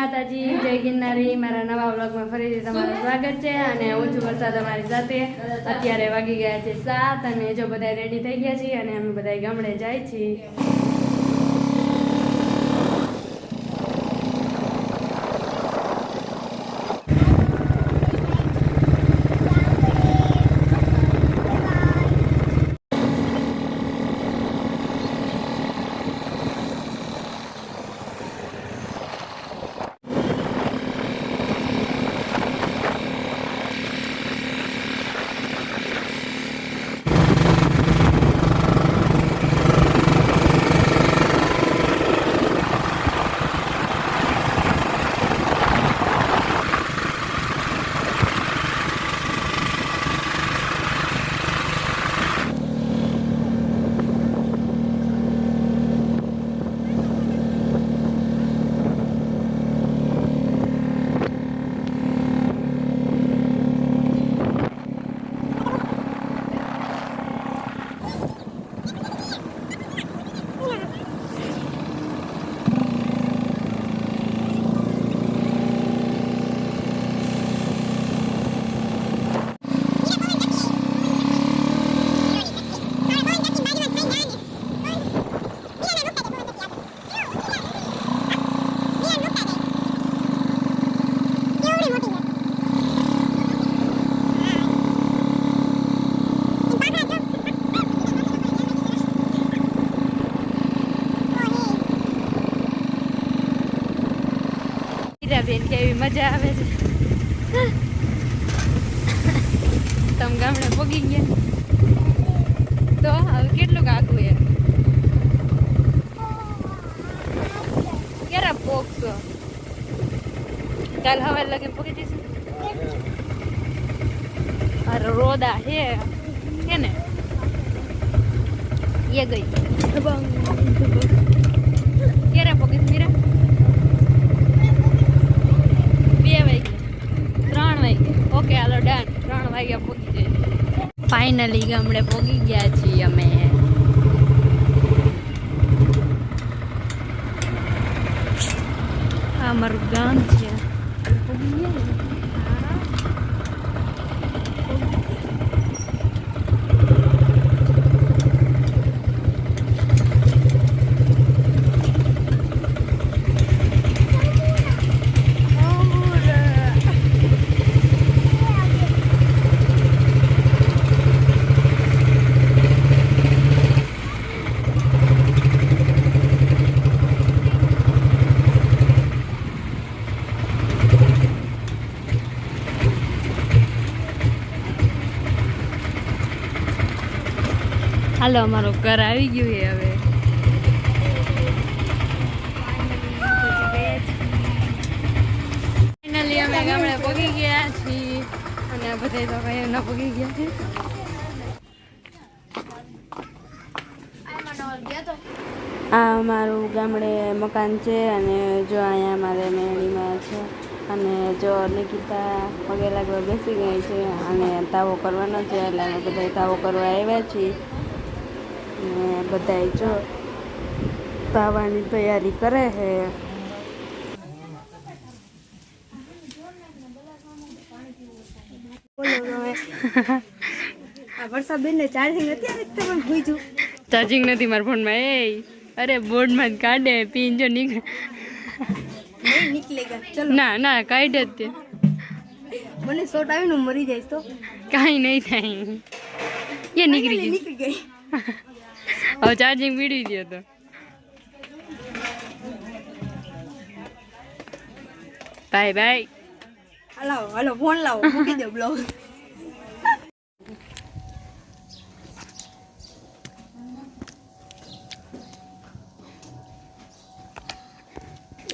માતાજી, જય ગિરનારી। મારા નવા વ્લોગમાં ફરીથી તમારું સ્વાગત છે અને હું છું વર્ષા તમારી સાથે। અત્યારે વાગી ગયા છે 7 અને જો બધા રેડી થઈ ગયા છીએ અને અમે બધા ગામડે જાય છીએ। બેન કેવી મજા આવે છે। તમે ગામડે પોગી ગયા તો હવે કેટલું આગું એ ક્યારે પોગશો? કાલ હવે લગે પોગી જઈશું। અરે રોદા હે કે ને એ ગઈ ક્યારે પોગીશ મીરા? 2 વાગે 3 વાગે ઓકે હાલો ડન 3 વાગ્યા પોગી જઈએ। ફાઇનલી ગામડે પોગી ગયા છીએ અમે। આ અમારું ગામ છે। પોગી ગયા ને? હાલો અમારું ઘર આવી ગયું છે હવે। ફાઇનલી અમે ગામડે પગી ગયા છીએ અને બધા તો કઈ ન પગી ગયા છે। આ અમારું ગામડે મકાન છે અને જો અહીંયા અમારે મેળીમાં છે અને જો નિકિતા પગે લાગવા બેસી ગઈ છે અને તાવો કરવાનો છે એટલે અમે બધા તાવો કરવા આવ્યા છીએ। બધા જો તાવાની તૈયારી કરે છે। ચાર્જિંગ નથી મારા ફોનમાં। એ અરે બોર્ડમાં કાઢે પીન જો નીકળે ના ના કાઢે જ તે મને શોટ આવીને મરી જાય તો કાંઈ નહીં થાય એ નીકળી ગઈ। હવે ચાર્જિંગ પીડી દો તો બાય બાય। હાલો હાલો ફોન લાવો મૂકી દો બ્લોગ।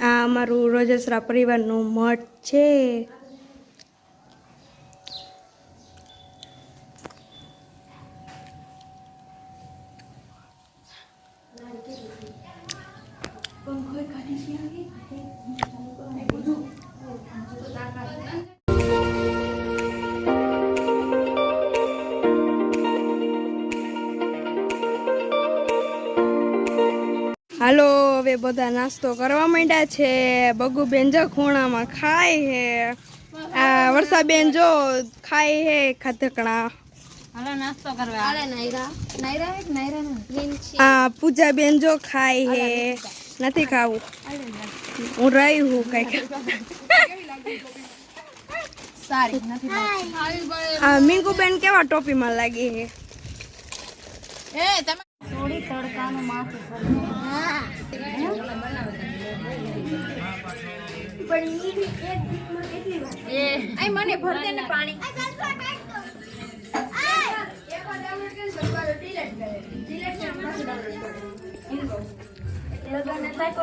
આ અમારું રોજસરા પરિવારનું મઠ છે। હાલો હવે બધા નાસ્તો કરવા માંડ્યા છે. બગુબેન જો ખૂણામાં ખાય હે. આ વર્ષાબેન જો ખાય હે ખાધકણા. હાલો નાસ્તો કરવા. હાલે નાયરા. આ પૂજાબેન જો ખાય હે. નથી ખાવું. હું રહી હું કઈક. સારી નથી લાગતી. આ મિંકુબેન કેવા ટોપીમાં લાગી હે. એ તમે થોડી તડકાનું માથું હા એ આઈ મને ભર દે ને પાણી.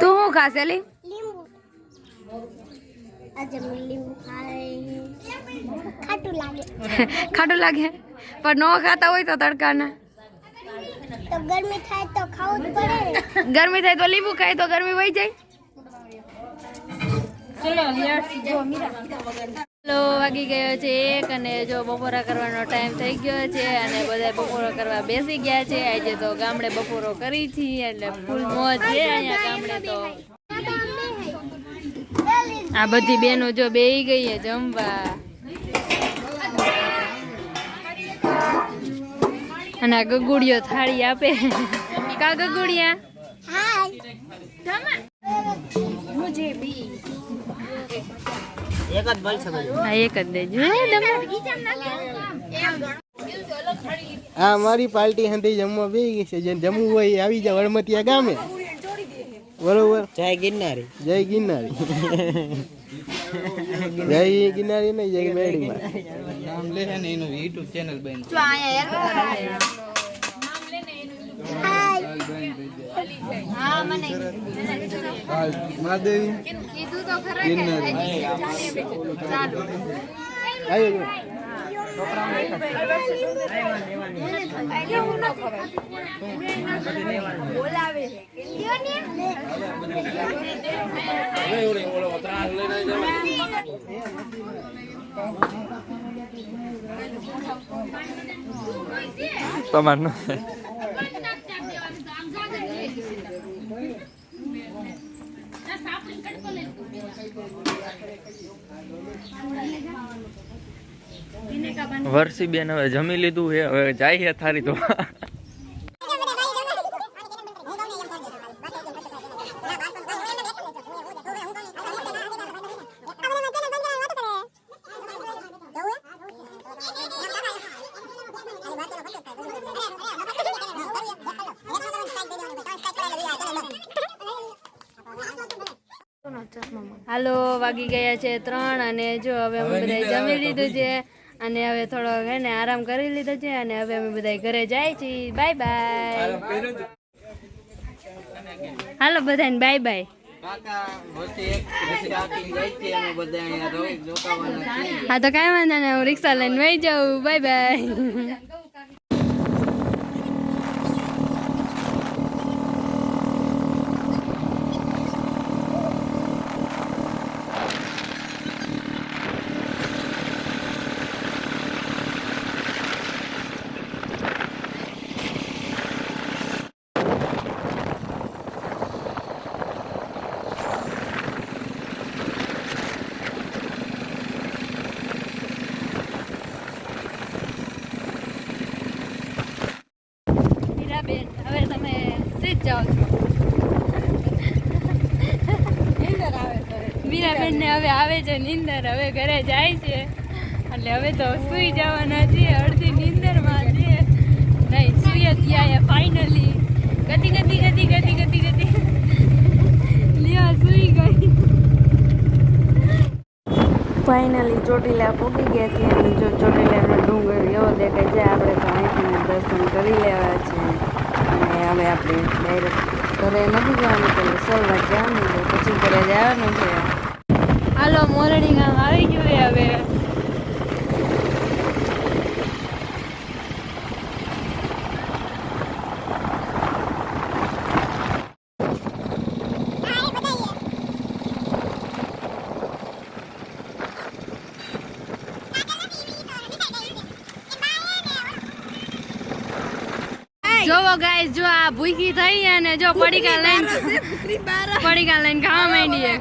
તું શું ખાસ એલી? લીંબુ. આજે લીંબુ ખાય ખાટું લાગે. ખાટું લાગે પણ ન ખાતા હોય તો તડકાના તો ગરમી થાય તો ખાવું જ પડે. ગરમી થાય તો લીંબુ ખાય તો ગરમી વહી જાય. ચલો વાગી ગયો છે 1 અને જો બપોરા કરવાનો ટાઈમ થઈ ગયો છે અને બધા બપોરો કરવા બેસી ગયા છે. આજે તો ગામડે બપોરો કરી છે એટલે ફૂલ મોજ છે અહીંયા ગામડે. તો આ બધી બહેનો જો બેહી ગઈ છે જમવા અને આ ગગુડિયો થાળી આપે. કા ગગુડિયા એક જ બોલ શકો. હા એક જ દેજો. આ મારી પાર્ટી હંધી જમવા બેહી ગઈ છે. જેને જમવું હોય એ આવી જાય વડમતિયા ગામે. બરોબર. જય ગિરનારી. જય ગિરનારી. જય ગિરનારી નહીં જય મેડીમાં. નામ લે ને એનું YouTube ચેનલ બન. જો આયા યાર હા મને મહાદેવી કીધું તો ખરા કે ચાલો આયો જો. બોલાવે તમારનો વર્ષી બેન હવે જમી લીધું છે. હવે જાય થારી તો હાલો વાગી ગયા છે 3 અને જો હવે અમે બધા જમી લીધું છે અને હવે થોડો હે ને આરામ કરી લીધો છે અને હવે અમે બધા ઘરે જાય છીએ. Bye bye. હાલો બધાને બાય બાય. હા તો કાંઈ વાંધો નહીં હું રિક્ષા લઈને વહી જાઉં. Bye bye. હવે તમે સીધ જાઓ છો. મીરાબેન ને હવે આવે છે નીંદર. હવે ઘરે જાય છે એટલે હવે તો સુઈ જવાના છીએ. અડધી નીંદરમાં છે નહીં સુઈ જ ગયા ફાઇનલી. ગતિ ગતિ ગતિ ગતિ ગતિ ગતિ લ્યો સુઈ ગઈ. ફાઇનલી ચોટીલા પૂગી ગયા છીએ અને જો ચોટીલાનો ડુંગર એવો દેખાય છે. આપણે તો અહીંથી દર્શન કરી લેવા છે અને હવે આપણે ડાયરેક્ટ ઘરે નથી જવાનું. પેલું સલવા જવાનું છે પછી ઘરે જવાનું છે. હાલો મોરડી ગામ આવી ગયું હવે. જોવો ગાઈસ જો ભૂખી થઈ અને જો પડીકા લઈને ખાવા માંડીએ.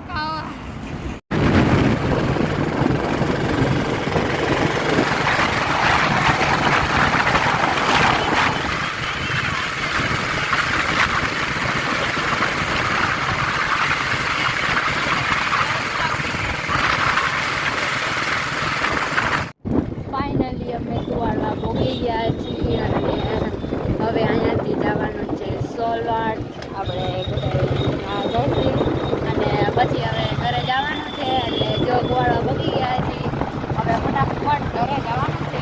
ફાઇનલી અમે કુવાડવા પહોંચી ગયા છીએ અને હવે અહીંયાથી જવાનું છે સોલવાડ. આપણે બધા જઈશું અને પછી હવે ઘરે જવાનું છે. એટલે જો કુવાડવા પહોંચી ગયા છીએ હવે ફટાફટ ઘરે જવાનું છે.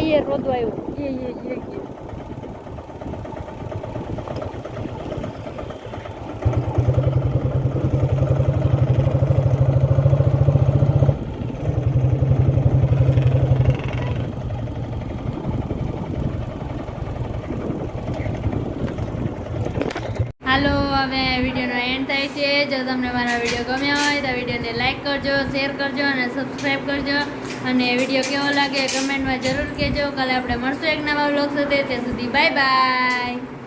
ये रोदो આવ્યો ये હાલો હવે વિડીયોનો એન્ડ થાય છે. જો તમને મારા વિડીયો ગમ્યા હોય તો વિડીયોને લાઈક કરજો, શેર કરજો અને સબસ્ક્રાઈબ કરજો. અને વિડીયો કેવો લાગે કમેન્ટમાં જરૂર કહેજો. કાલે આપણે મળશું એક નવા વ્લોગ સાથે. ત્યાં સુધી બાય બાય.